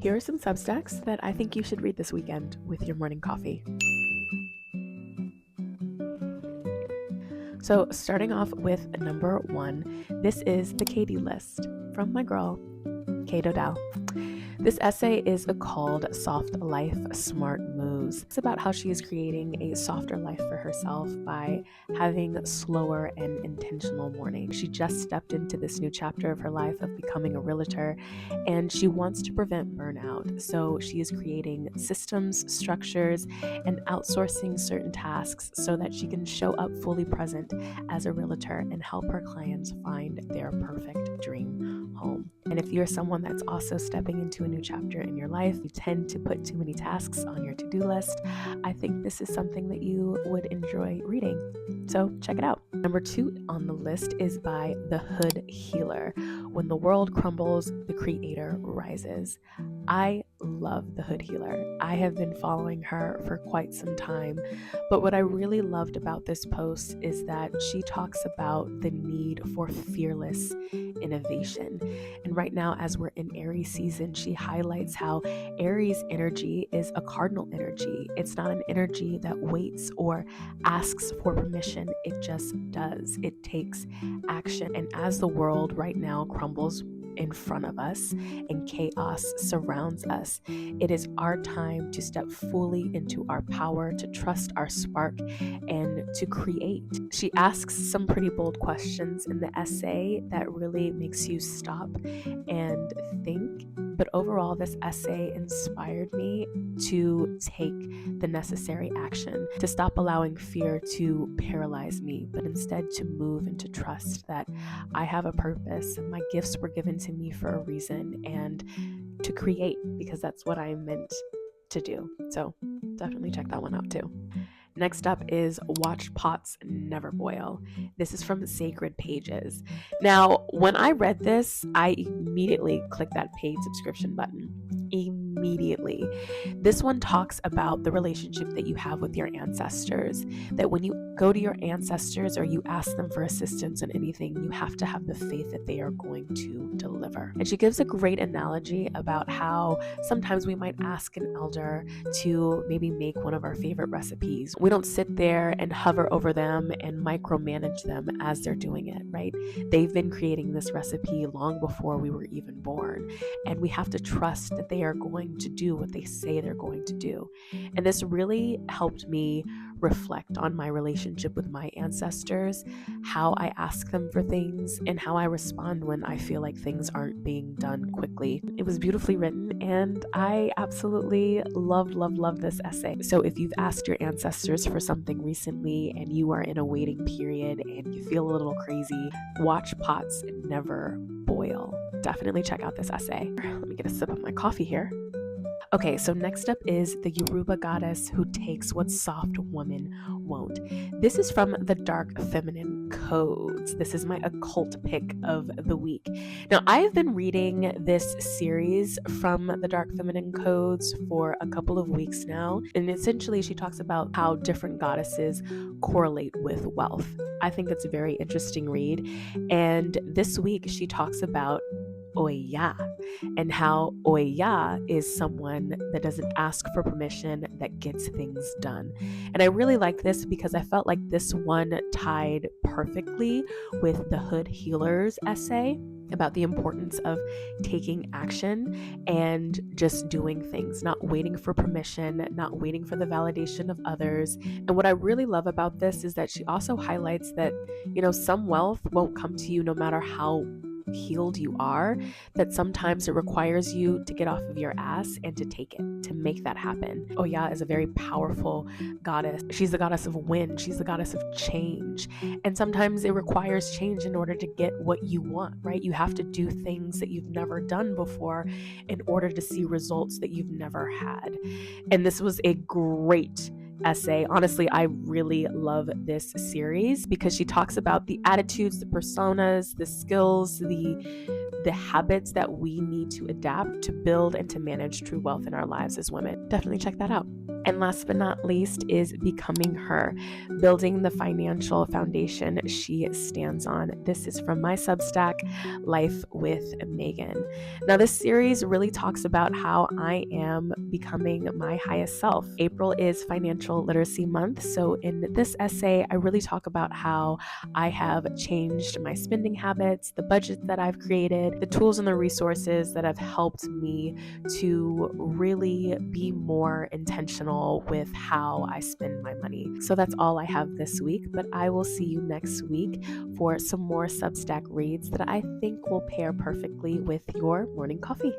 Here are some Substacks that I think you should read this weekend with your morning coffee. So starting off with number 1, this is the Katie list from my girl, Kate O'Dell. This essay is called Soft Life, Smart Moves. It's about how she is creating a softer life for herself by having slower and intentional mornings. She just stepped into this new chapter of her life of becoming a realtor, and she wants to prevent burnout. So she is creating systems, structures, and outsourcing certain tasks so that she can show up fully present as a realtor and help her clients find their perfect dream home. And if you're someone that's also stepping into a new chapter in your life, you tend to put too many tasks on your to-do list, I think this is something that you would enjoy reading. So check it out. Number 2 on the list is by The Hood Healer. When the world crumbles, the creator rises. I love The Hood Healer. I have been following her for quite some time, but what I really loved about this post is that she talks about the need for fearless innovation. And right now, as we're in Aries season, she highlights how Aries energy is a cardinal energy. It's not an energy that waits or asks for permission. It just does. It takes action. And as the world right now crumbles in front of us and chaos surrounds us, it is our time to step fully into our power, to trust our spark, and to create. She asks some pretty bold questions in the essay that really makes you stop and think. But overall, this essay inspired me to take the necessary action, to stop allowing fear to paralyze me, but instead to move and to trust that I have a purpose and my gifts were given to me for a reason, and to create, because that's what I'm meant to do. So definitely check that one out too. Next up is Watch Pots Never Boil. This is from Sacred Pages. Now, when I read this, I immediately clicked that paid subscription button. Immediately. This one talks about the relationship that you have with your ancestors, that when you go to your ancestors or you ask them for assistance in anything, you have to have the faith that they are going to deliver. And she gives a great analogy about how sometimes we might ask an elder to maybe make one of our favorite recipes. We don't sit there and hover over them and micromanage them as they're doing it, right? They've been creating this recipe long before we were even born, and we have to trust that they are going to do what they say they're going to do. And this really helped me reflect on my relationship with my ancestors, how I ask them for things, and how I respond when I feel like things aren't being done quickly. It was beautifully written, and I absolutely love this essay. So if you've asked your ancestors for something recently and you are in a waiting period and you feel a little crazy, Watch Pots Never Boil. Definitely check out this essay. Let me get a sip of my coffee here. Okay, so next up is the Yoruba goddess who takes what soft women won't. This is from the Dark Feminine Codes. This is my occult pick of the week. Now, I have been reading this series from the Dark Feminine Codes for a couple of weeks now, and essentially she talks about how different goddesses correlate with wealth. I think that's a very interesting read, and this week she talks about Oya, and how Oya is someone that doesn't ask for permission, that gets things done. And I really like this because I felt like this one tied perfectly with the Hood Healer's essay about the importance of taking action and just doing things, not waiting for permission, not waiting for the validation of others. And what I really love about this is that she also highlights that, some wealth won't come to you no matter how healed you are, that sometimes it requires you to get off of your ass and to take it, to make that happen. Oya is a very powerful goddess. She's the goddess of wind. She's the goddess of change. And sometimes it requires change in order to get what you want, right? You have to do things that you've never done before in order to see results that you've never had. And this was a great essay. Honestly, I really love this series because she talks about the attitudes, the personas, the skills, the habits that we need to adapt to build and to manage true wealth in our lives as women. Definitely check that out. And last but not least is Becoming Her, building the financial foundation she stands on. This is from my Substack, Life with Meagan. Now, this series really talks about how I am becoming my highest self. April is Financial Literacy Month, so in this essay, I really talk about how I have changed my spending habits, the budget that I've created, the tools and the resources that have helped me to really be more intentional with how I spend my money. So that's all I have this week, but I will see you next week for some more Substack reads that I think will pair perfectly with your morning coffee.